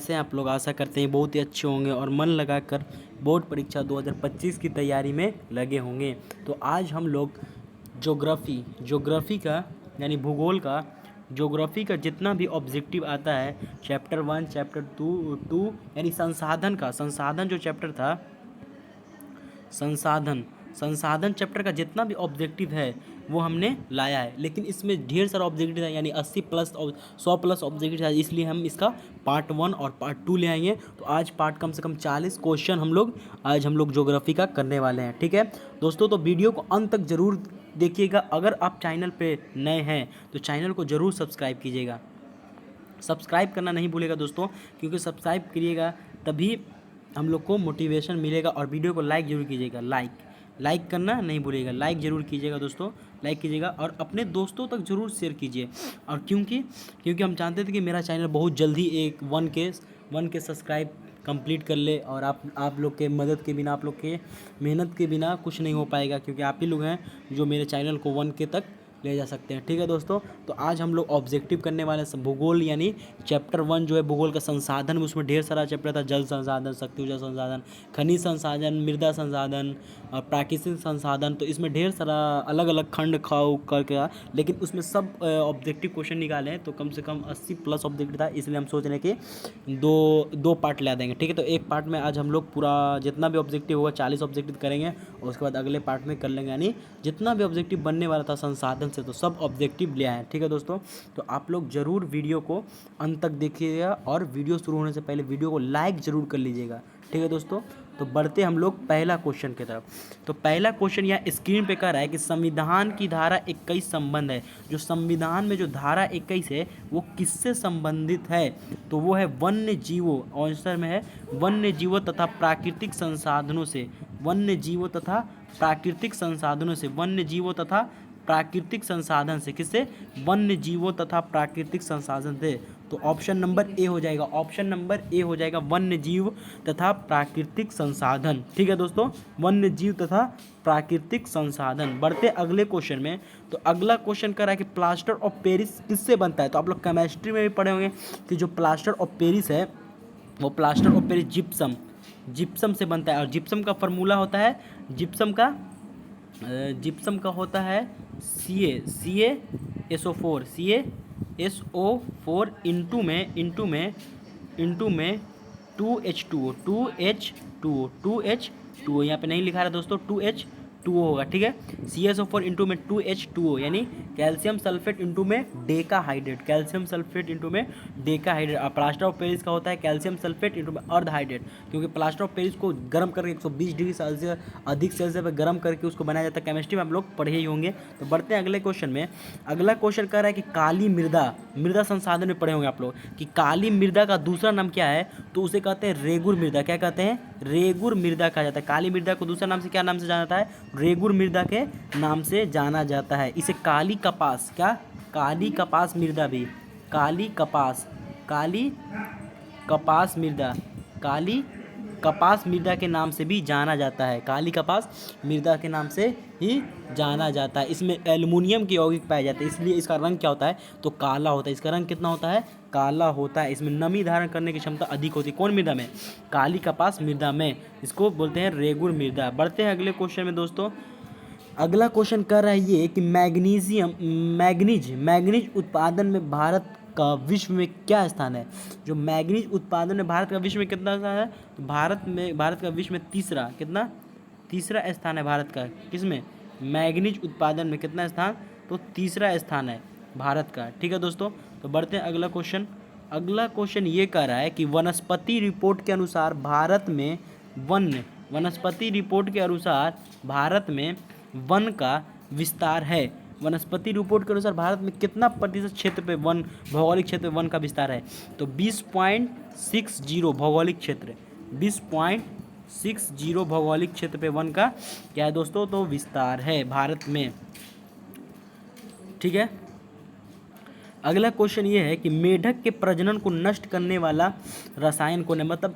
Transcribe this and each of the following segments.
कैसे हैं आप लोग? आशा करते हैं बहुत ही अच्छे होंगे और मन लगाकर बोर्ड परीक्षा 2025 की तैयारी में लगे होंगे। तो आज हम लोग ज्योग्राफी का यानी भूगोल का ज्योग्राफी का जितना भी ऑब्जेक्टिव आता है, चैप्टर 1 चैप्टर 2 यानी संसाधन जो चैप्टर था, संसाधन चैप्टर का जितना भी ऑब्जेक्टिव है वो हमने लाया है। लेकिन इसमें ढेर सारा ऑब्जेक्टिव था, यानी 80 प्लस और 100 प्लस ऑब्जेक्टिव था, इसलिए हम इसका पार्ट 1 और पार्ट 2 ले आएंगे। तो आज पार्ट कम से कम 40 क्वेश्चन आज हम लोग ज्योग्राफी का करने वाले हैं। ठीक है दोस्तों, तो वीडियो को अंत तक जरूर देखिएगा। अगर आप चैनल पे नए हैं तो चैनल को ज़रूर सब्सक्राइब कीजिएगा। सब्सक्राइब करना नहीं भूलेगा दोस्तों, क्योंकि सब्सक्राइब करिएगा तभी हम लोग को मोटिवेशन मिलेगा। और वीडियो को लाइक जरूर कीजिएगा, लाइक करना नहीं भूलिएगा, लाइक ज़रूर कीजिएगा दोस्तों, लाइक कीजिएगा और अपने दोस्तों तक ज़रूर शेयर कीजिए। और क्योंकि हम जानते थे कि मेरा चैनल बहुत जल्दी एक 1K सब्सक्राइब कंप्लीट कर ले, और आप लोग के मदद के बिना, आप लोग के मेहनत के बिना कुछ नहीं हो पाएगा, क्योंकि आप ही लोग हैं जो मेरे चैनल को 1K तक ले जा सकते हैं। ठीक है दोस्तों, तो आज हम लोग ऑब्जेक्टिव करने वाले हैं भूगोल, यानी चैप्टर 1 जो है भूगोल का संसाधन, उसमें ढेर सारा चैप्टर था। जल संसाधन, शक्ति ऊर्जा संसाधन, खनिज संसाधन, मृदा संसाधन और प्राकृतिक संसाधन। तो इसमें ढेर सारा अलग अलग खंड खाओ करके, लेकिन उसमें सब ऑब्जेक्टिव क्वेश्चन निकाले हैं, तो कम से कम 80 प्लस ऑब्जेक्टिव था, इसलिए हम सोच रहे हैं कि दो पार्ट ला देंगे। ठीक है, तो एक पार्ट में आज हम लोग पूरा जितना भी ऑब्जेक्टिव होगा 40 ऑब्जेक्टिव करेंगे, और उसके बाद अगले पार्ट में कर लेंगे, यानी जितना भी ऑब्जेक्टिव बनने वाला था संसाधन से, तो सब ऑब्जेक्टिव ले आए हैं। ठीक है दोस्तों, तो आप लोग ज़रूर वीडियो को अंत तक देखिएगा, और वीडियो शुरू होने से पहले वीडियो को लाइक ज़रूर कर लीजिएगा। ठीक है दोस्तों, तो बढ़ते हम लोग पहला क्वेश्चन की तरफ। तो पहला क्वेश्चन यहाँ स्क्रीन पे कह रहा है कि संविधान की धारा 21 संबंध है। जो संविधान में जो धारा 21 है वो किससे संबंधित है? तो वो है वन्य जीवों, आंसर में है वन्य जीवों तथा प्राकृतिक संसाधनों से। वन्य जीवों तथा प्राकृतिक संसाधनों से, वन्य जीवों तथा प्राकृतिक संसाधन से, किससे? वन्य जीवों तथा प्राकृतिक संसाधन से। तो ऑप्शन नंबर ए हो जाएगा, ऑप्शन नंबर ए हो जाएगा वन्य जीव तथा प्राकृतिक संसाधन। ठीक है दोस्तों, वन्य जीव तथा प्राकृतिक संसाधन। बढ़ते अगले क्वेश्चन में। तो अगला क्वेश्चन कर रहा है कि प्लास्टर ऑफ पेरिस किससे बनता है? तो आप लोग केमिस्ट्री में भी पढ़े होंगे कि जो प्लास्टर ऑफ पेरिस है वो प्लास्टर ऑफ पेरिस जिप्सम से बनता है। और जिप्सम का फार्मूला होता है, जिप्सम का होता है CaSO4 इंटू में 2H2O यहाँ पे नहीं लिखा रहा दोस्तों, 2H2O होगा। ठीक है, CaSO4 इंटू में 2H2O, यानी कैल्शियम सल्फेट इंटू में डेकाहाइड्रेट, कैल्शियम सल्फेट इंटू में डेकाहाइड्रेट। और प्लास्टर ऑफ पेरिस का होता है कैल्शियम सल्फेट इंटू में अर्धहाइड्रेट, क्योंकि प्लास्टर ऑफ पेरिस को गर्म करके 120 डिग्री सेल्सियस अधिक सेल्सियस पर गर्म करके उसको बनाया जाता है। केमिस्ट्री में आप लोग पढ़े ही होंगे। तो बढ़ते हैं अगले क्वेश्चन में। अगला क्वेश्चन कह रहा है कि काली मृदा संसाधन में पढ़े होंगे आप लोग कि काली मृदा का दूसरा नाम क्या है? तो उसे कहते हैं रेगुर मृदा। क्या कहते हैं? रेगुर मृदा कहा जाता है। काली मृदा को दूसरा नाम से क्या नाम से जाना जाता है? रेगुर मृदा के नाम से जाना जाता है। इसे काली कपास मृदा भी, काली कपास मृदा के नाम से भी जाना जाता है। काली कपास मृदा के नाम से ही जाना जाता है। इसमें एल्युमिनियम के यौगिक पाए जाते हैं, इसलिए इसका रंग क्या होता है? तो काला होता है। इसका रंग कितना होता है? काला होता है। इसमें नमी धारण करने की क्षमता अधिक होती है। कौन मृदा में? काली कपास मृदा में। इसको बोलते हैं रेगुर मृदा। बढ़ते हैं अगले क्वेश्चन में दोस्तों। अगला क्वेश्चन कर रहा है ये कि मैग्नीज उत्पादन में भारत का विश्व में क्या स्थान है? जो मैग्नीज उत्पादन में भारत का विश्व में कितना स्थान है? तो भारत का विश्व में तीसरा स्थान है भारत का। किसमें? मैग्नीज उत्पादन में कितना स्थान? तो तीसरा स्थान है भारत का। ठीक है दोस्तों, तो बढ़ते हैं अगला क्वेश्चन। अगला क्वेश्चन ये कह रहा है कि वनस्पति रिपोर्ट के अनुसार भारत में वन का विस्तार है। वनस्पति रिपोर्ट के अनुसार भारत में कितना प्रतिशत क्षेत्र पे भौगोलिक क्षेत्र वन का विस्तार है? तो 20.60 भौगोलिक क्षेत्र, 20.60 भौगोलिक क्षेत्र पे वन का क्या है दोस्तों? तो विस्तार है भारत में। ठीक है, अगला क्वेश्चन ये है कि मेढक के प्रजनन को नष्ट करने वाला रसायन कौन है? मतलब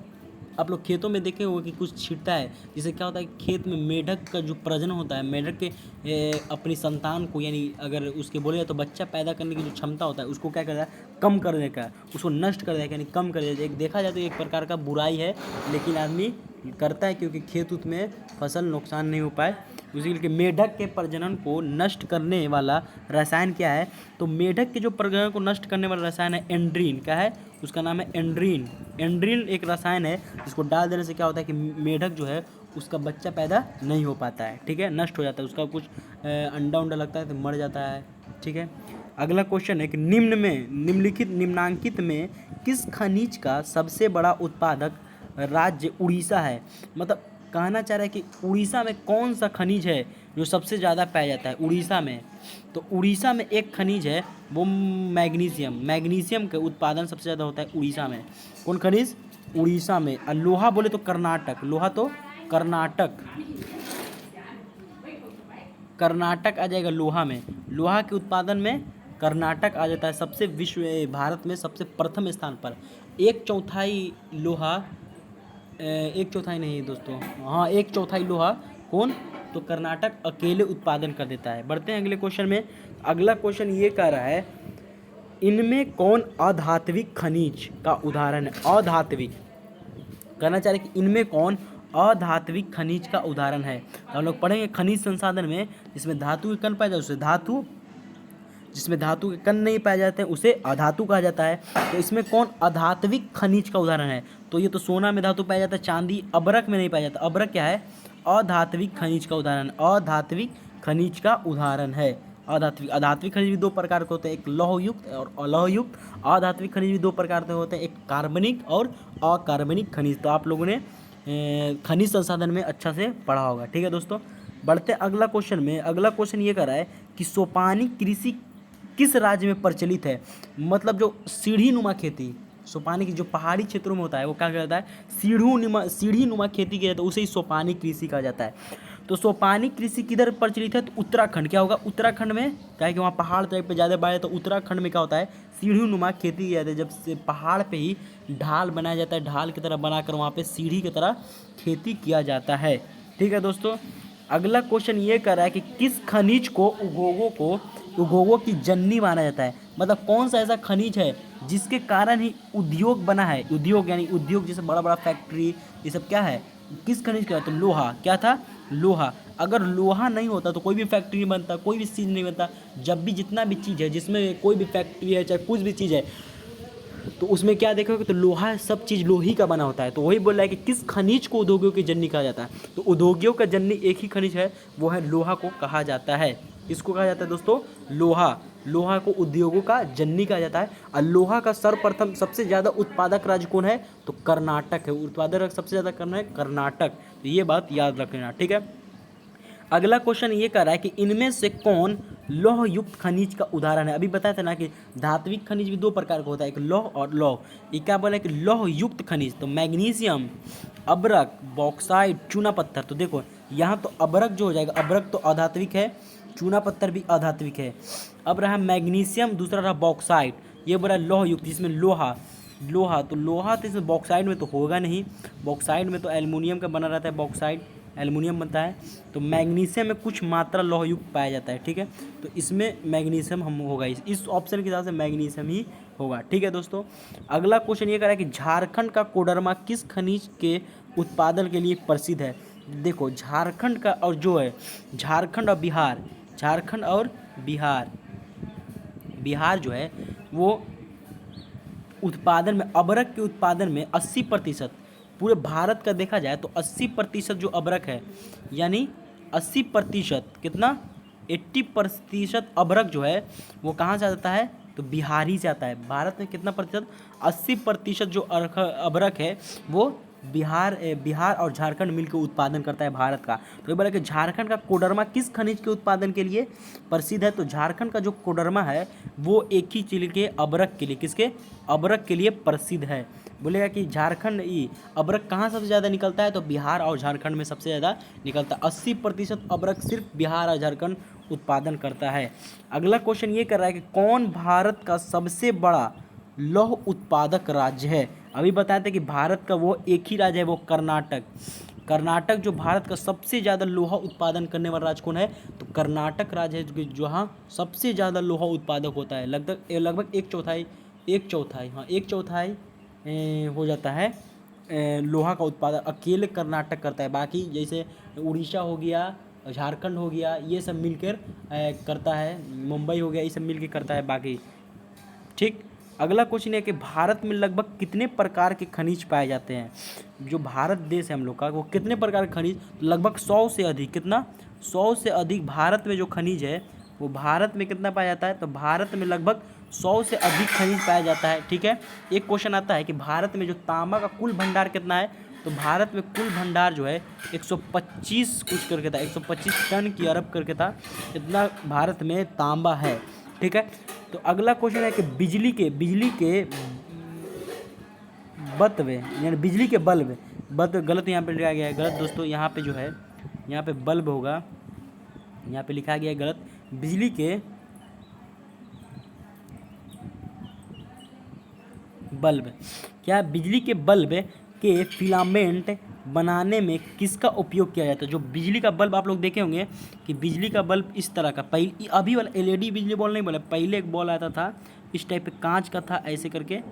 आप लोग खेतों में देखे होंगे कि कुछ छिड़ता है, जिससे क्या होता है कि खेत में मेढक का जो प्रजनन होता है, मेढक के अपनी संतान को, यानी अगर उसके बोले जाए तो बच्चा पैदा करने की जो क्षमता होता है उसको क्या करता है, कम कर देगा, उसको नष्ट कर देगा, यानी कम कर देगा। एक देखा जाए तो एक प्रकार का बुराई है, लेकिन आदमी करता है क्योंकि खेत उत में फसल नुकसान नहीं हो पाए। उसी के मेढक के प्रजनन को नष्ट करने वाला रसायन क्या है, तो मेढक के जो प्रजनन को नष्ट करने वाला रसायन है एंड्रीन। क्या है उसका नाम है एंड्रीन। एंड्रीन एक रसायन है जिसको डाल देने से क्या होता है कि मेढक जो है उसका बच्चा पैदा नहीं हो पाता है, ठीक है, नष्ट हो जाता है, उसका कुछ अंडा उंडा लगता है तो मर जाता है, ठीक है। अगला क्वेश्चन है कि निम्नांकित में किस खनिज का सबसे बड़ा उत्पादक राज्य उड़ीसा है। मतलब कहना चाह रहा है कि उड़ीसा में कौन सा खनिज है जो सबसे ज़्यादा पाया जाता है उड़ीसा में। तो उड़ीसा में एक खनिज है वो मैग्नीशियम। मैग्नीशियम का उत्पादन सबसे ज़्यादा होता है उड़ीसा में। कौन खनिज? उड़ीसा में। और लोहा बोले तो कर्नाटक। लोहा तो कर्नाटक आ जाएगा लोहा में। लोहा के उत्पादन में कर्नाटक आ जाता है सबसे भारत में सबसे प्रथम स्थान पर। 1/4 लोहा, 1/4 नहीं दोस्तों, हाँ 1/4 लोहा कौन? तो कर्नाटक अकेले उत्पादन कर देता है। बढ़ते हैं अगले क्वेश्चन में। अगला क्वेश्चन ये कह रहा है इनमें कौन अधात्विक खनिज का उदाहरण है। अधात्विक कहना चाह रहे कि इनमें कौन अधात्विक खनिज का उदाहरण है। तो हम लोग पढ़ेंगे खनिज संसाधन में जिसमें धातु के कण पाए जाते उसे धातु, जिसमें धातु के कण नहीं पाए जाते हैं उसे अधातु कहा जाता है। तो इसमें कौन अधात्विक खनिज का उदाहरण है? तो ये तो सोना में धातु पाया जाता है, चांदी, अबरक में नहीं पाया जाता। अबरक क्या है? अधात्विक खनिज का उदाहरण। अधात्विक खनिज का उदाहरण है। अधात्विक खनिज भी दो प्रकार के होते हैं, एक लौहयुक्त और अलौहयुक्त। अधात्विक खनिज भी दो प्रकार के होते हैं, एक कार्बनिक और अकार्बनिक खनिज। तो आप लोगों ने खनिज संसाधन में अच्छा से पढ़ा होगा, ठीक है दोस्तों। बढ़ते अगला क्वेश्चन में। अगला क्वेश्चन ये कर रहा है कि सोपानी कृषि किस राज्य में प्रचलित है। मतलब जो सीढ़ी नुमा खेती, सोपानी की जो पहाड़ी क्षेत्रों में होता है वो क्या कहलाता है? सीढ़ी नुमा खेती की जाता है, उसे ही सोपानी कृषि कहा जाता है। तो सोपानी कृषि किधर प्रचलित है? तो उत्तराखंड। क्या होगा उत्तराखंड में? क्या है कि वहाँ पहाड़ टाइप पे ज़्यादा बाढ़ है, तो उत्तराखंड में क्या होता है? सीढ़ी नुमा खेती की जाती है। जब से पहाड़ पे ही ढाल बनाया जाता है, ढाल की तरह बनाकर वहाँ पे सीढ़ी की तरह खेती किया जाता है, ठीक है दोस्तों। अगला क्वेश्चन ये कर रहा है कि किस खनिज को उद्योगों की जननी माना जाता है। मतलब कौन सा ऐसा खनिज है जिसके कारण ही उद्योग बना है। उद्योग यानी उद्योग जैसे बड़ा बड़ा फैक्ट्री, ये सब क्या है? किस खनिज का? तो लोहा। क्या था? लोहा। अगर लोहा नहीं होता तो कोई भी फैक्ट्री नहीं बनता, कोई भी चीज़ नहीं बनता। जब भी जितना भी चीज़ है जिसमें कोई भी फैक्ट्री है, चाहे कुछ भी चीज़ है, तो उसमें क्या देखोगे तो लोहा, सब चीज़ लोही का बना होता है। तो वही बोल रहा है कि किस खनिज को उद्योगों की जननी कहा जाता है। तो उद्योगों का जननी एक ही खनिज है, वो है लोहा को कहा जाता है। इसको कहा जाता है दोस्तों लोहा। लोहा को उद्योगों का जननी कहा जाता है। और लोहा का सर्वप्रथम सबसे ज़्यादा उत्पादक राज्य कौन है? तो कर्नाटक है। उत्पादक सबसे ज़्यादा करना है कर्नाटक। तो ये बात याद रख लेना, ठीक है। अगला क्वेश्चन ये कह रहा है कि इनमें से कौन लौहयुक्त खनिज का उदाहरण है। अभी बताया था ना कि धात्विक खनिज भी दो प्रकार का होता है, एक लौह और लौह। ये क्या बोला है कि लौहयुक्त खनिज, तो मैग्नीशियम, अबरक, बॉक्साइट, चूना पत्थर। तो देखो यहाँ तो अबरक जो हो जाएगा, अबरक तो अधात्विक है, चूना पत्थर भी अधात्विक है। अब रहा मैग्नीशियम, दूसरा रहा बॉक्साइट, ये बोला लौहयुक्त जिसमें लोहा। तो लोहा तो इसमें बॉक्साइड में तो होगा नहीं, बॉक्साइड में तो एल्युमिनियम का बना रहता है, बॉक्साइड एल्युमिनियम बनता है। तो मैग्नीशियम में कुछ मात्रा लौहयुक्त पाया जाता है, ठीक है। तो इसमें मैग्नीशियम हम होगा, इस ऑप्शन के हिसाब से मैग्नीशियम ही होगा, ठीक है दोस्तों। अगला क्वेश्चन ये कह रहा है कि झारखंड का कोडरमा किस खनिज के उत्पादन के लिए प्रसिद्ध है। देखो झारखंड का और जो है झारखंड और बिहार जो है वो उत्पादन में, अबरक के उत्पादन में 80%, पूरे भारत का देखा जाए तो 80% जो अबरक है, यानी 80%, कितना? 80% अबरक जो है वो कहाँ से आता है? तो बिहार ही से आता है। भारत में कितना प्रतिशत? 80% जो अबरक है वो बिहार और झारखंड मिलकर उत्पादन करता है भारत का। तो ये बोला कि झारखंड का कोडरमा किस खनिज के उत्पादन के लिए प्रसिद्ध है। तो झारखंड का जो कोडरमा है वो एक ही चीज के अबरक के लिए, किसके? अबरक के लिए प्रसिद्ध है। बोलेगा कि झारखंड अबरक कहाँ सबसे ज़्यादा निकलता है, तो बिहार और झारखंड में सबसे ज़्यादा निकलता है। 80% अबरक सिर्फ बिहार और झारखंड उत्पादन करता है। अगला क्वेश्चन ये कर रहा है कि कौन भारत का सबसे बड़ा लौह उत्पादक राज्य है। अभी बताए थे कि भारत का वो एक ही राज्य है, वो कर्नाटक। कर्नाटक जो भारत का सबसे ज़्यादा लोहा उत्पादन करने वाला राज्य कौन है, तो कर्नाटक राज्य है, जो कि जहाँ सबसे ज़्यादा लोहा उत्पादक होता है। लगभग लगभग एक चौथाई हाँ एक चौथाई हो जाता है लोहा का उत्पादन अकेले कर्नाटक करता है। बाकी जैसे उड़ीसा हो गया, झारखंड हो गया, ये सब मिलकर करता है। मुंबई हो गया, ये सब मिलकर करता है बाकी। ठीक, अगला क्वेश्चन है कि भारत में लगभग कितने प्रकार के खनिज पाए जाते हैं। जो भारत देश है हम लोग का, वो कितने प्रकार के खनिज, लगभग 100 से अधिक। कितना, 100 से अधिक भारत में जो खनिज है वो भारत में कितना पाया जाता है, तो भारत में लगभग 100 से अधिक खनिज पाया जाता है। ठीक है, एक क्वेश्चन आता है कि भारत में जो तांबा का कुल भंडार कितना है, तो भारत में कुल भंडार जो है 125 कुछ करके था, 125 टन की अरब करके था, इतना भारत में तांबा है। ठीक है, तो अगला क्वेश्चन है कि बिजली के बत्वे यानी बिजली के बल्ब, गलत यहाँ पे लिखा गया है, गलत दोस्तों। यहाँ पे जो है, यहाँ पे बल्ब होगा, यहाँ पे लिखा गया है गलत। बिजली के बल्ब, क्या बिजली के बल्ब के फिलामेंट बनाने में किसका उपयोग किया जाता है। जो बिजली का बल्ब आप लोग देखे होंगे कि बिजली का बल्ब इस तरह का, पहले अभी वाला एलईडी बिजली बॉल नहीं बोला, पहले एक बॉल आता था इस टाइप पे, कांच का था, ऐसे करके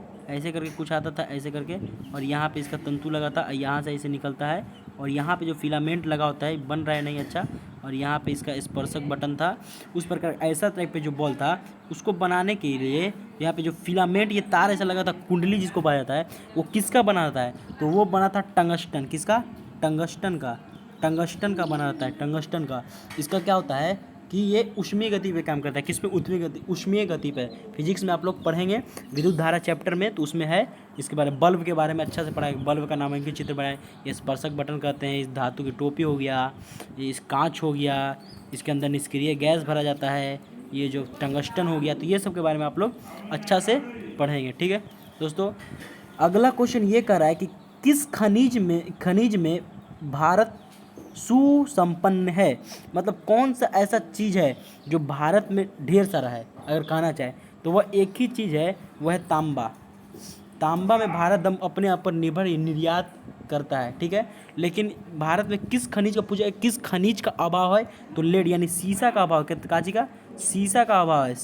कुछ आता था ऐसे करके, और यहाँ पे इसका तंतु लगा था, यहाँ से ऐसे निकलता है, और यहाँ पे जो फिलामेंट लगा होता है, बन रहा है नहीं अच्छा, और यहाँ पे इसका स्पर्शक बटन था। उस प्रकार ऐसा टाइप पे जो बॉल था, उसको बनाने के लिए यहाँ पे जो फिलामेंट, ये तार ऐसा लगा था, कुंडली जिसको पाया जाता है, वो किसका बना रहता है, तो वो बना था टंगस्टन। किसका, टंगस्टन का बना रहता है, टंगस्टन का। इसका क्या होता है कि ये ऊष्मीय गति पे काम करता है। किस पे, ऊष्मीय गति पे। फिजिक्स में आप लोग पढ़ेंगे विद्युत धारा चैप्टर में, तो उसमें है इसके बारे में, बल्ब के बारे में अच्छा से पढ़ाए। बल्ब का नामांकित चित्र बनाए, ये स्पर्शक बटन कहते हैं, इस धातु की टोपी हो गया, इस कांच हो गया, इसके अंदर निष्क्रिय गैस भरा जाता है, ये जो टंगस्टन हो गया, तो ये सब के बारे में आप लोग अच्छा से पढ़ेंगे। ठीक है दोस्तों, अगला क्वेश्चन ये कह रहा है कि किस खनिज में भारत सुसंपन्न है। मतलब कौन सा ऐसा चीज़ है जो भारत में ढेर सारा है, अगर कहना चाहे तो वह एक ही चीज़ है, वह है तांबा। तांबा में भारत दम अपने आप पर निर्यात करता है। ठीक है, लेकिन भारत में किस खनिज का पूछा, किस खनिज का अभाव है, तो लेड यानी सीसा का अभाव। काची का, सीसा का अभाव है।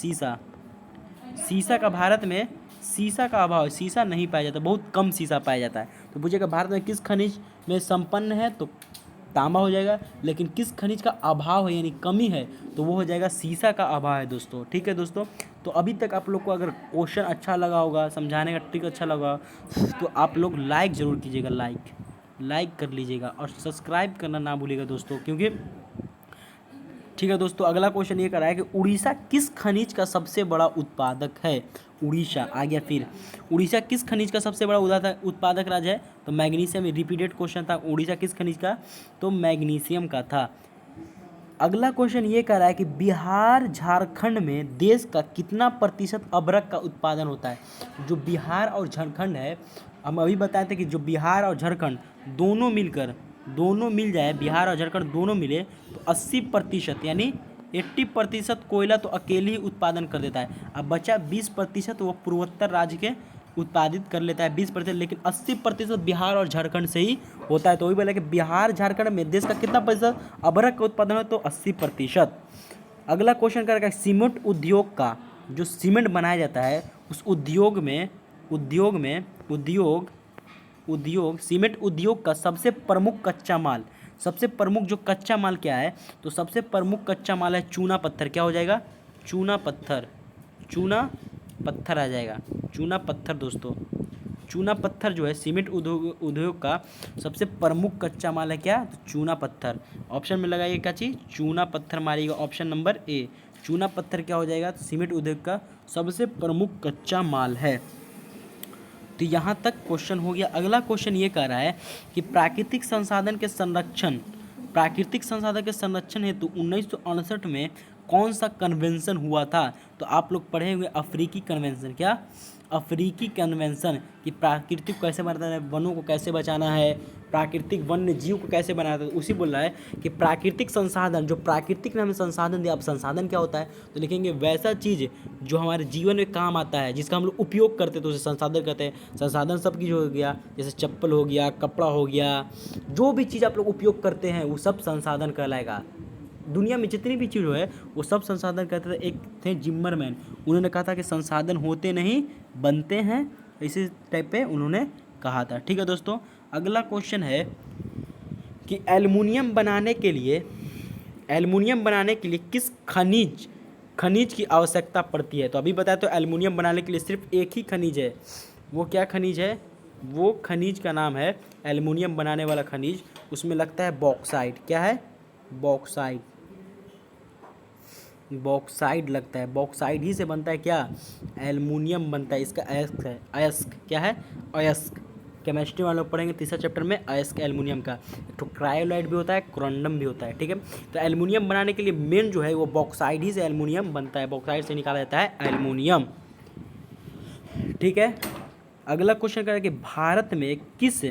सीसा का भारत में सीसा का अभाव है, सीसा नहीं पाया जाता, बहुत कम सीसा पाया जाता है। तो पूछेगा भारत में किस खनिज में संपन्न है, तो तांबा हो जाएगा। लेकिन किस खनिज का अभाव है यानी कमी है, तो वो हो जाएगा सीसा का अभाव है दोस्तों। ठीक है दोस्तों, तो अभी तक आप लोग को अगर क्वेश्चन अच्छा लगा होगा, समझाने का ट्रिक अच्छा लगा, तो आप लोग लाइक ज़रूर कीजिएगा, लाइक कर लीजिएगा, और सब्सक्राइब करना ना भूलिएगा दोस्तों, क्योंकि ठीक है दोस्तों, अगला क्वेश्चन ये कर रहा है कि उड़ीसा किस खनिज का सबसे बड़ा उत्पादक है। उड़ीसा आ गया। फिर उड़ीसा किस खनिज का सबसे बड़ा उत्पादक राज्य है, तो मैग्नीशियम। रिपीटेड क्वेश्चन था, उड़ीसा किस खनिज का, तो मैग्नीशियम का था। अगला क्वेश्चन ये कह रहा है कि बिहार झारखंड में देश का कितना प्रतिशत अबरक का उत्पादन होता है। जो बिहार और झारखंड है, हम अभी बताए थे कि जो बिहार और झारखंड दोनों मिल जाए, बिहार और झारखंड दोनों मिले, तो 80% यानी 80% कोयला तो अकेले ही उत्पादन कर देता है। अब बचा 20% वो पूर्वोत्तर राज्य के उत्पादित कर लेता है 20%, लेकिन 80% बिहार और झारखंड से ही होता है। तो वही बोला कि बिहार झारखंड में देश का कितना प्रतिशत अबरक का उत्पादन है, तो 80%। अगला क्वेश्चन करेगा सीमेंट उद्योग का, जो सीमेंट बनाया जाता है उस सीमेंट उद्योग का सबसे प्रमुख कच्चा माल, सबसे प्रमुख जो कच्चा माल क्या है, तो सबसे प्रमुख कच्चा माल है चूना पत्थर। क्या हो जाएगा, चूना पत्थर आ जाएगा, चूना पत्थर दोस्तों। चूना पत्थर जो है सीमेंट उद्योग का सबसे प्रमुख कच्चा माल है, क्या, तो चूना पत्थर। ऑप्शन में लगाइए क्या चीज़, चूना पत्थर मारिएगा, ऑप्शन नंबर ए। चूना पत्थर क्या हो जाएगा, तो सीमेंट उद्योग का सबसे प्रमुख कच्चा माल है। तो यहाँ तक क्वेश्चन हो गया। अगला क्वेश्चन ये कह रहा है कि प्राकृतिक संसाधन के संरक्षण हेतु 1968 में कौन सा कन्वेंशन हुआ था। तो आप लोग पढ़े होंगे अफ्रीकी कन्वेंशन। क्या, अफ्रीकी कन्वेंशन कि प्राकृतिक कैसे बनाना है, वनों को कैसे बचाना है, प्राकृतिक वन्य जीव को कैसे बनाना है, तो उसी बोल रहा है कि प्राकृतिक संसाधन, जो प्राकृतिक ने हमें संसाधन दिया। अब संसाधन क्या होता है, तो लिखेंगे वैसा चीज़ जो हमारे जीवन में काम आता है, जिसका हम लोग उपयोग करते हैं, तो उसे संसाधन कहते हैं। संसाधन सब की जो हो गया, जैसे चप्पल हो गया, कपड़ा हो गया, जो भी चीज़ आप लोग उपयोग करते हैं वो सब संसाधन कहलाएगा। दुनिया में जितनी भी चीज़ है वो सब संसाधन कहते थे। एक थे जिम्मरमैन, उन्होंने कहा था कि संसाधन होते नहीं बनते हैं, इसी टाइप पे उन्होंने कहा था। ठीक है दोस्तों, अगला क्वेश्चन है कि एल्युमिनियम बनाने के लिए किस खनिज की आवश्यकता पड़ती है। तो अभी बताया तो एल्युमिनियम बनाने के लिए सिर्फ एक ही खनिज है। वो क्या खनिज है, वो खनिज का नाम है एल्युमिनियम बनाने वाला खनिज, उसमें लगता है बॉक्साइट। क्या है, बॉक्साइड लगता है। बॉक्साइड ही से बनता है क्या, एल्युमिनियम बनता है। इसका अयस्क है, अयस्क क्या है, अयस्क। केमिस्ट्री वाले लोग पढ़ेंगे तीसरा चैप्टर में अयस्क एल्युमिनियम का। तो क्रायोलाइट भी होता है, कोरंडम भी होता है। ठीक है, तो एल्युमिनियम बनाने के लिए मेन जो है वो बॉक्साइड ही से एल्युमिनियम बनता है, बॉक्साइड से निकाला जाता है एल्युमिनियम। ठीक है, अगला क्वेश्चन क्या है कि भारत में किस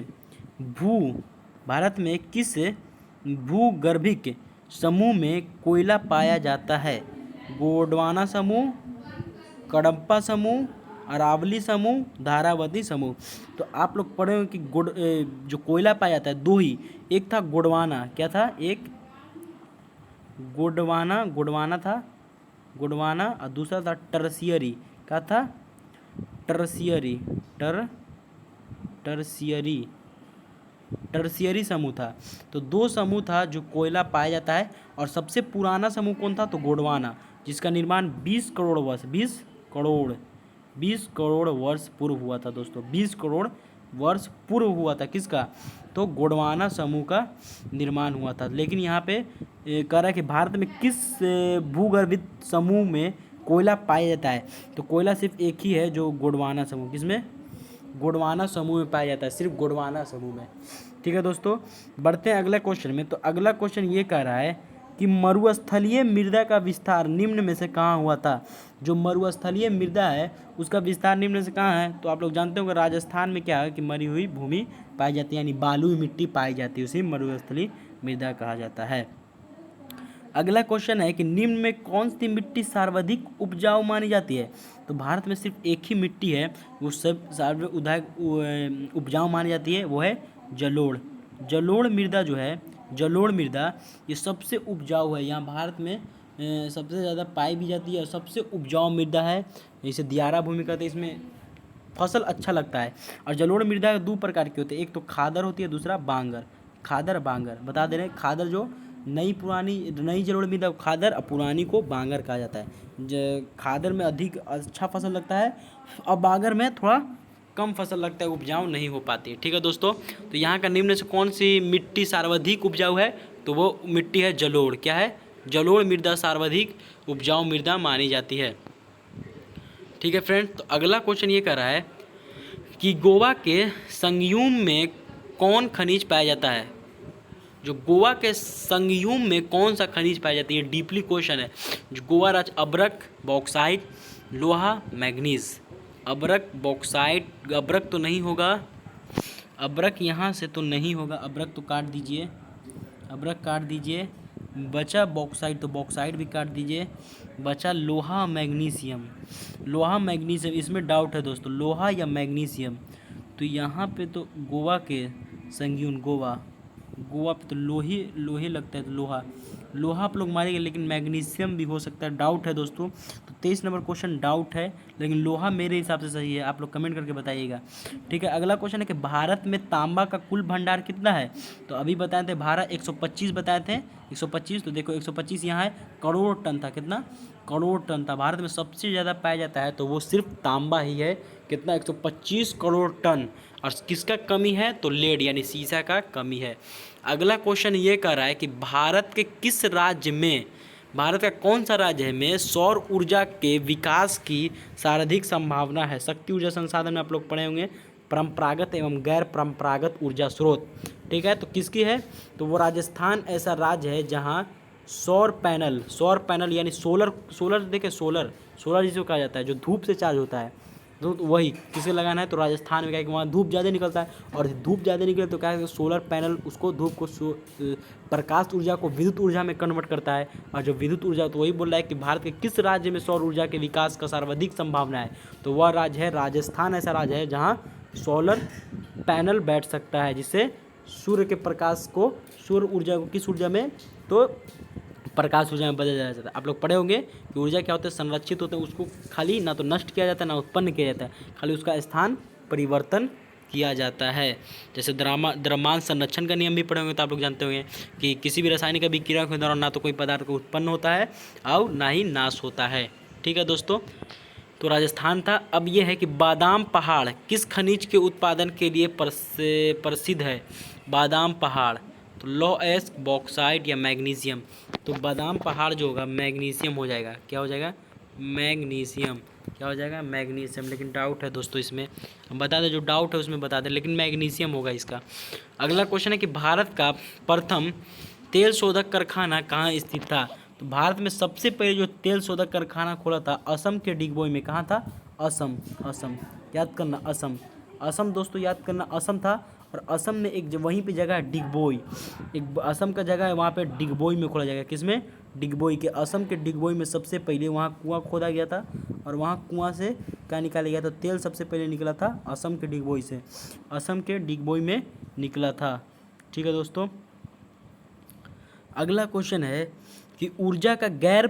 भूगर्भिक समूह में कोयला पाया जाता है। गोंडवाना समूह, कडप्पा समूह, अरावली समूह, धारावती समूह। तो आप लोग पढ़े हो कि जो कोयला पाया जाता है दो ही, एक था गोंडवाना, क्या था, एक गोंडवाना था, गोंडवाना, और दूसरा था टर्सियरी। क्या था, टर्सियरी समूह था। तो दो समूह था जो कोयला पाया जाता है, और सबसे पुराना समूह कौन था, तो गोंडवाना, जिसका निर्माण 20 करोड़ वर्ष पूर्व हुआ था दोस्तों। 20 करोड़ वर्ष पूर्व हुआ था किसका, तो गोंडवाना समूह का निर्माण हुआ था। लेकिन यहाँ पे कह रहा है कि भारत में किस भूगर्भित समूह में कोयला पाया जाता है। तो कोयला सिर्फ एक ही है, जो गोंडवाना समूह, किसमें, गोंडवाना समूह में पाया जाता है, सिर्फ गोंडवाना समूह में। ठीक है दोस्तों, बढ़ते हैं अगला क्वेश्चन में। तो अगला क्वेश्चन ये कह रहा है कि मरुस्थलीय मृदा का विस्तार निम्न में से कहाँ हुआ था। जो मरुस्थलीय मृदा है उसका विस्तार निम्न में से कहाँ है, तो आप लोग जानते होंगे राजस्थान में क्या है कि मरी हुई भूमि पाई जाती है, यानी बालू मिट्टी पाई जाती है, उसी मरुस्थलीय मृदा कहा जाता है। अगला क्वेश्चन है कि निम्न में कौन सी मिट्टी सर्वाधिक उपजाऊ मानी जाती है। तो भारत में सिर्फ एक ही मिट्टी है वो सब सर्वाधिक उपजाऊ मानी जाती है, वो है जलोढ़ मृदा। जो है जलोढ़ मृदा ये सबसे उपजाऊ है, यहाँ भारत में सबसे ज़्यादा पाई भी जाती है और सबसे उपजाऊ मृदा है। इसे दियारा भूमि कहते हैं, इसमें फसल अच्छा लगता है। और जलोढ़ मृदा दो प्रकार की होती है, एक तो खादर होती है, दूसरा बांगर। खादर बांगर बता दे रहे हैं, खादर जो नई जलोढ़ मृदा को खादर और पुरानी को बांगर कहा जाता है। खादर में अधिक अच्छा फसल लगता है और बांगर में थोड़ा कम फसल लगता है, उपजाऊ नहीं हो पाती है। ठीक है दोस्तों, तो यहाँ का निम्न से कौन सी मिट्टी सर्वाधिक उपजाऊ है, तो वो मिट्टी है जलोढ़। क्या है, जलोढ़ मृदा सर्वाधिक उपजाऊ मृदा मानी जाती है। ठीक है फ्रेंड, तो अगला क्वेश्चन ये कर रहा है कि गोवा के संगयुम में कौन खनिज पाया जाता है। जो गोवा के संगयुम में कौन सा खनिज पाया जाती है, डीपली क्वेश्चन है। जो गोवा राज्य अब्रक, बॉक्साइट, लोहा, मैग्नीज। अब्रक, बॉक्साइट, अब्रक तो नहीं होगा, अब्रक यहाँ से तो नहीं होगा, अब्रक तो काट दीजिए, अब्रक काट दीजिए। बचा बॉक्साइट, तो बॉक्साइट भी काट दीजिए। बचा लोहा, मैग्नीशियम। लोहा मैग्नीशियम इसमें डाउट है दोस्तों, लोहा या मैग्नीशियम। तो यहाँ पे तो गोवा के संगयुम, गोवा पे तो लोहे लगता है, तो लोहा आप लोग मारेंगे, लेकिन मैग्नीशियम भी हो सकता है, डाउट है दोस्तों। तो 23 नंबर क्वेश्चन डाउट है, लेकिन लोहा मेरे हिसाब से सही है, आप लोग कमेंट करके बताइएगा। ठीक है, अगला क्वेश्चन है कि भारत में तांबा का कुल भंडार कितना है। तो अभी बताए थे भारत 125 बताए थे, 125। तो देखो 125 यहाँ है, करोड़ टन था, कितना, करोड़ टन था। भारत में सबसे ज़्यादा पाया जाता है तो वो सिर्फ तांबा ही है, कितना, 125 करोड़ टन। और किसका कमी है, तो लेड यानी सीसा का कमी है। अगला क्वेश्चन ये कह रहा है कि भारत के किस राज्य में, भारत का कौन सा राज्य है में सौर ऊर्जा के विकास की सर्वाधिक संभावना है। शक्ति ऊर्जा संसाधन में आप लोग पढ़े होंगे, परंपरागत एवं गैर परंपरागत ऊर्जा स्रोत। ठीक है, तो किसकी है, तो वो राजस्थान ऐसा राज्य है जहाँ सौर पैनल यानी सोलर देखिए, सोलर जिसको कहा जाता है, जो धूप से चार्ज होता है, तो वही किसे लगाना है, तो राजस्थान में क्या है कि वहाँ धूप ज़्यादा निकलता है, और धूप ज़्यादा निकले तो क्या है, सोलर पैनल उसको धूप को प्रकाश ऊर्जा को विद्युत ऊर्जा में कन्वर्ट करता है। और जो विद्युत ऊर्जा, तो वही बोल रहा है कि भारत के किस राज्य में सौर ऊर्जा के विकास का सर्वाधिक संभावना है, तो वह राज्य है राजस्थान। ऐसा राज्य है जहाँ सोलर पैनल बैठ सकता है, जिससे सूर्य के प्रकाश को, सूर्य ऊर्जा को किस ऊर्जा में, तो प्रकाश ऊर्जा में बदल जाता है। आप लोग पढ़े होंगे कि ऊर्जा क्या होते हैं, संरक्षित होते हैं, उसको खाली ना तो नष्ट किया जाता है ना उत्पन्न किया जाता है, खाली उसका स्थान परिवर्तन किया जाता है। जैसे द्रव्यमान संरक्षण का नियम भी पढ़े होंगे तो आप लोग जानते होंगे कि किसी भी रासायनिक अभिक्रिया के दौरान ना तो कोई पदार्थ को उत्पन्न होता है और ना ही नाश होता है। ठीक है दोस्तों, तो राजस्थान था। अब ये है कि बादाम पहाड़ किस खनिज के उत्पादन के लिए प्रसिद्ध है। बादाम पहाड़, तो लोएस्ट बॉक्साइट या मैग्नीशियम, तो बादाम पहाड़ जो होगा मैग्नीशियम हो जाएगा। क्या हो जाएगा, मैग्नीशियम। क्या हो जाएगा, मैग्नीशियम। लेकिन डाउट है दोस्तों इसमें, हम बता दें, जो डाउट है उसमें बता दें, लेकिन मैग्नीशियम होगा इसका। अगला क्वेश्चन है कि भारत का प्रथम तेल शोधक कारखाना कहाँ स्थित था। तो भारत में सबसे पहले जो तेल शोधक कारखाना खोला था असम के डिगबोई में। कहाँ था, असम। असम याद करना, असम। असम दोस्तों याद करना, असम था। और असम में एक वहीं पे जगह है डिगबोई, एक असम का जगह है, वहाँ पे डिगबोई में खोला जाएगा। किसमें, डिगबोई के, असम के डिगबोई में सबसे पहले वहाँ कुआं खोदा गया था, और वहाँ कुआं से क्या निकाला गया था, तेल सबसे पहले निकला था असम के डिगबोई से, असम के डिगबोई में निकला था। ठीक है दोस्तों, अगला क्वेश्चन है कि ऊर्जा का गैर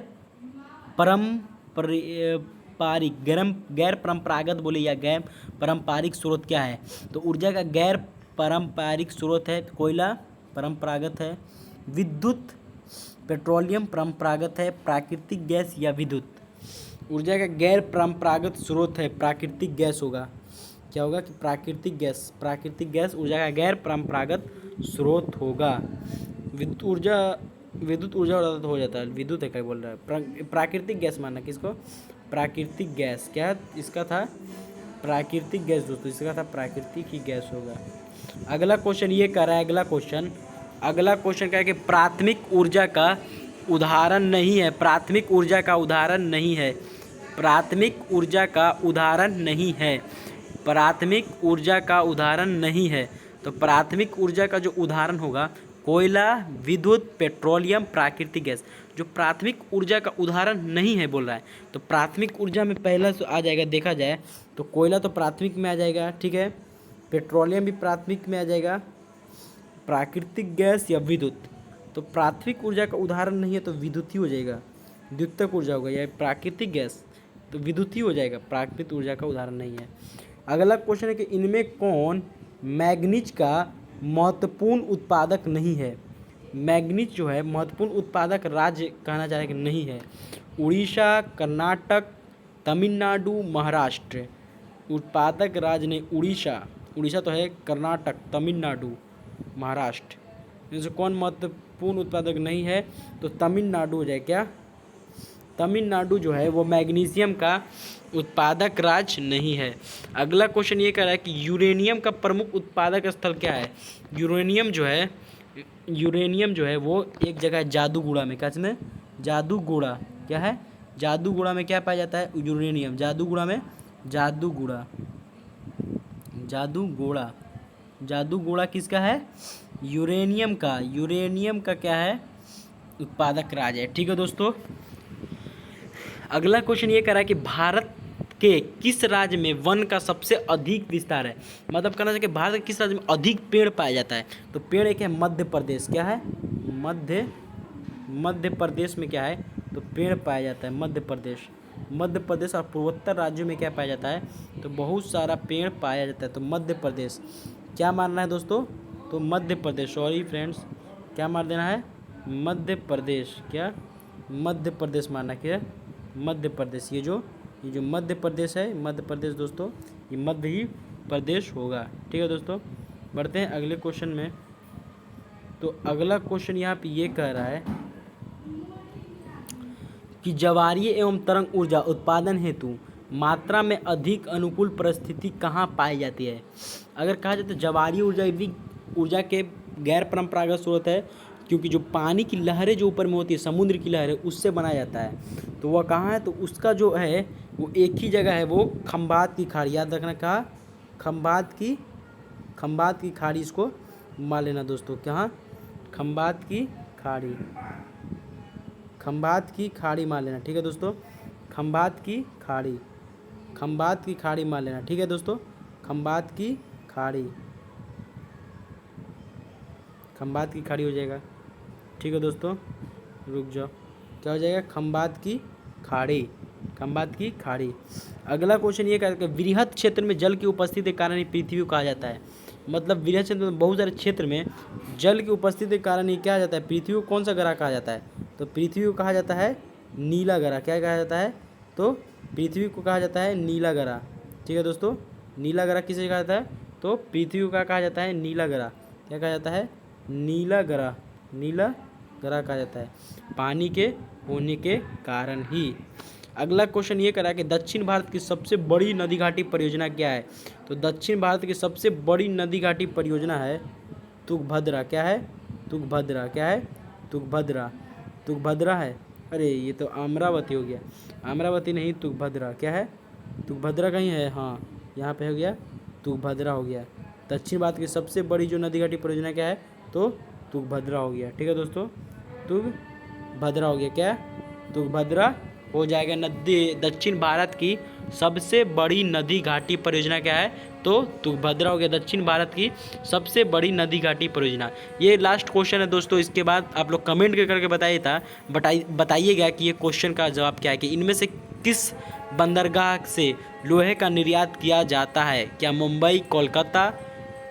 परंपरागत बोले या गैर पारंपरिक स्रोत क्या है। तो ऊर्जा का गैर पारंपरिक स्रोत है कोयला, परंपरागत है विद्युत, पेट्रोलियम परंपरागत है, प्राकृतिक गैस या विद्युत। ऊर्जा का गैर परंपरागत स्रोत है प्राकृतिक गैस होगा। क्या होगा कि प्राकृतिक गैस, प्राकृतिक गैस ऊर्जा का गैर परंपरागत स्रोत होगा। विद्युत ऊर्जा हो जाता है, विद्युत है क्या बोल रहा है, प्राकृतिक गैस मानना किसको, प्राकृतिक गैस। क्या इसका था, प्राकृतिक गैस दोस्तों, इसका था प्राकृतिक ही गैस होगा। अगला क्वेश्चन ये कर रहा है, अगला क्वेश्चन क्या है कि प्राथमिक ऊर्जा का उदाहरण नहीं है। प्राथमिक ऊर्जा का उदाहरण नहीं है, प्राथमिक ऊर्जा का उदाहरण नहीं है, प्राथमिक ऊर्जा का उदाहरण नहीं है। तो प्राथमिक ऊर्जा का जो उदाहरण होगा कोयला, विद्युत, पेट्रोलियम, प्राकृतिक गैस। जो प्राथमिक ऊर्जा का उदाहरण नहीं है बोल रहा है, तो प्राथमिक ऊर्जा में पहला तो आ जाएगा, देखा जाए तो कोयला तो प्राथमिक में आ जाएगा, ठीक है, पेट्रोलियम भी प्राथमिक में आ जाएगा, प्राकृतिक गैस या विद्युत। तो प्राथमिक ऊर्जा का उदाहरण नहीं है तो विद्युत ही हो जाएगा, द्वितीयक ऊर्जा होगा, या प्राकृतिक गैस तो विद्युत ही हो जाएगा, प्राकृतिक ऊर्जा का उदाहरण नहीं है। अगला क्वेश्चन है कि इनमें कौन मैग्नीज का महत्वपूर्ण उत्पादक नहीं है। मैग्नीज जो है महत्वपूर्ण उत्पादक राज्य कहना चाह रहे कि नहीं है। उड़ीसा, कर्नाटक, तमिलनाडु, महाराष्ट्र। उत्पादक राज्य ने उड़ीसा तो है, कर्नाटक, तमिलनाडु, महाराष्ट्र। इनसे कौन महत्वपूर्ण उत्पादक नहीं है, तो तमिलनाडु हो जाए। क्या, तमिलनाडु जो है वो मैग्नीशियम का उत्पादक राज्य नहीं है। अगला क्वेश्चन ये कह रहा है कि यूरेनियम का प्रमुख उत्पादक स्थल क्या है। यूरेनियम जो है वो एक जगह है जादूगुड़ा में। क्या में, जादूगुड़ा। क्या है, जादूगुड़ा में क्या पाया जाता है, यूरेनियम। जादूगोड़ा किसका है, यूरेनियम का क्या है, उत्पादक राज्य है। ठीक है दोस्तों, अगला क्वेश्चन ये कह रहा है कि भारत के किस राज्य में वन का सबसे अधिक विस्तार है। मतलब कहना चाहिए कि भारत के किस राज्य में अधिक पेड़ पाया जाता है। तो पेड़ एक है मध्य प्रदेश। क्या है, मध्य प्रदेश में क्या है, तो पेड़ पाया जाता है मध्य प्रदेश। और पूर्वोत्तर राज्यों में क्या पाया जाता है, तो बहुत सारा पेड़ पाया जाता है। तो मध्य प्रदेश क्या मानना है दोस्तों, तो मध्य प्रदेश, सॉरी फ्रेंड्स, क्या मार देना है, मध्य प्रदेश। क्या, मध्य प्रदेश मानना क्या, मध्य प्रदेश। ये जो मध्य प्रदेश है, मध्य प्रदेश दोस्तों, ये मध्य ही प्रदेश होगा। ठीक है दोस्तों, बढ़ते हैं अगले क्वेश्चन में। तो अगला क्वेश्चन यहाँ पे ये कह रहा है कि ज्वारीय एवं तरंग ऊर्जा उत्पादन हेतु मात्रा में अधिक अनुकूल परिस्थिति कहाँ पाई जाती है। अगर कहा जाए तो ज्वारीय ऊर्जा के गैर परंपरागत स्रोत है, क्योंकि जो पानी की लहरें जो ऊपर में होती है, समुद्र की लहरें, उससे बनाया जाता है। तो वह कहाँ है, तो उसका जो है वो एक ही जगह है, वो खंभात की खाड़ी, याद रखना, कहा खंभात की खाड़ी, इसको मान लेना दोस्तों, कहाँ खंभात की खाड़ी, खंभात की खाड़ी मान लेना, ठीक है दोस्तों, खंभात की खाड़ी, खंभात की खाड़ी मान लेना, ठीक है दोस्तों, खंभात की खाड़ी, खंभात की खाड़ी हो जाएगा, ठीक है दोस्तों, रुक जाओ, क्या हो जाएगा, खंभात की खाड़ी, खंभात की खाड़ी। अगला क्वेश्चन ये कहता है वृहत क्षेत्र में जल की उपस्थिति के कारण ही पृथ्वी को कहा जाता है, मतलब वृहत क्षेत्र में बहुत सारे क्षेत्र में जल की उपस्थिति के कारण ही क्या जाता है, पृथ्वी को कौन सा ग्रह कहा जाता है, तो पृथ्वी को कहा जाता है नीला ग्रह, क्या कहा जाता है, तो पृथ्वी को कहा जाता है नीला ग्रह, ठीक है दोस्तों, नीला ग्रह किसे कहा जाता है, तो पृथ्वी को क्या कहा जाता है, नीला ग्रह, क्या कहा जाता है, नीला ग्रह, नीला ग्रह कहा जाता है, पानी के होने के कारण ही। अगला क्वेश्चन ये करा कि दक्षिण भारत की सबसे बड़ी नदी घाटी परियोजना क्या है, तो दक्षिण भारत की सबसे बड़ी नदी घाटी परियोजना है तुंगभद्रा, क्या है, तुंगभद्रा, क्या है, तुंगभद्रा, तुंगभद्रा है, अरे ये तो अमरावती हो गया, अमरावती नहीं तुंगभद्रा, क्या है, तुंगभद्रा कहीं है, हाँ यहाँ पे हो गया, तुंगभद्रा हो गया, दक्षिण भारत की सबसे बड़ी जो नदी घाटी परियोजना क्या है, तो तुंगभद्रा हो गया, ठीक है दोस्तों, तुंगभद्रा हो गया, क्या तुंगभद्रा हो जाएगा। नदी दक्षिण भारत की सबसे बड़ी नदी घाटी परियोजना क्या है, तो तुंगभद्रा हो गया, दक्षिण भारत की सबसे बड़ी नदी घाटी परियोजना। ये लास्ट क्वेश्चन है दोस्तों, इसके बाद आप लोग कमेंट करके बताइएगा कि ये क्वेश्चन का जवाब क्या है, कि इनमें से किस बंदरगाह से लोहे का निर्यात किया जाता है, क्या मुंबई, कोलकाता,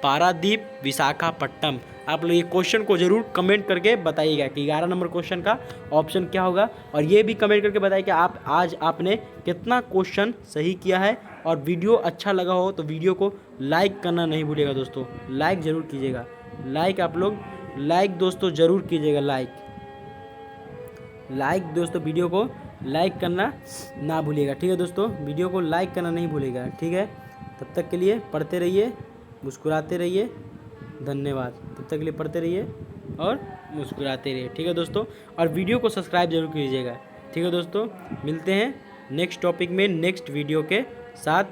पारादीप, विशाखापट्टनम। आप लोग ये क्वेश्चन को जरूर कमेंट करके बताइएगा कि 11 नंबर क्वेश्चन का ऑप्शन क्या होगा, और ये भी कमेंट करके बताइए कि आज आपने कितना क्वेश्चन सही किया है, और वीडियो अच्छा लगा हो तो वीडियो को लाइक करना नहीं भूलिएगा दोस्तों, लाइक ज़रूर कीजिएगा, लाइक आप लोग लाइक दोस्तों ज़रूर कीजिएगा, लाइक दोस्तों, वीडियो को लाइक करना ना भूलिएगा, ठीक है दोस्तों, वीडियो को लाइक करना नहीं भूलिएगा, ठीक है। तब तक के लिए पढ़ते रहिए, मुस्कुराते रहिए, धन्यवाद। तब तक के लिए पढ़ते रहिए और मुस्कुराते रहिए, ठीक है दोस्तों, और वीडियो को सब्सक्राइब जरूर कीजिएगा, ठीक है दोस्तों। मिलते हैं नेक्स्ट टॉपिक में नेक्स्ट वीडियो के साथ।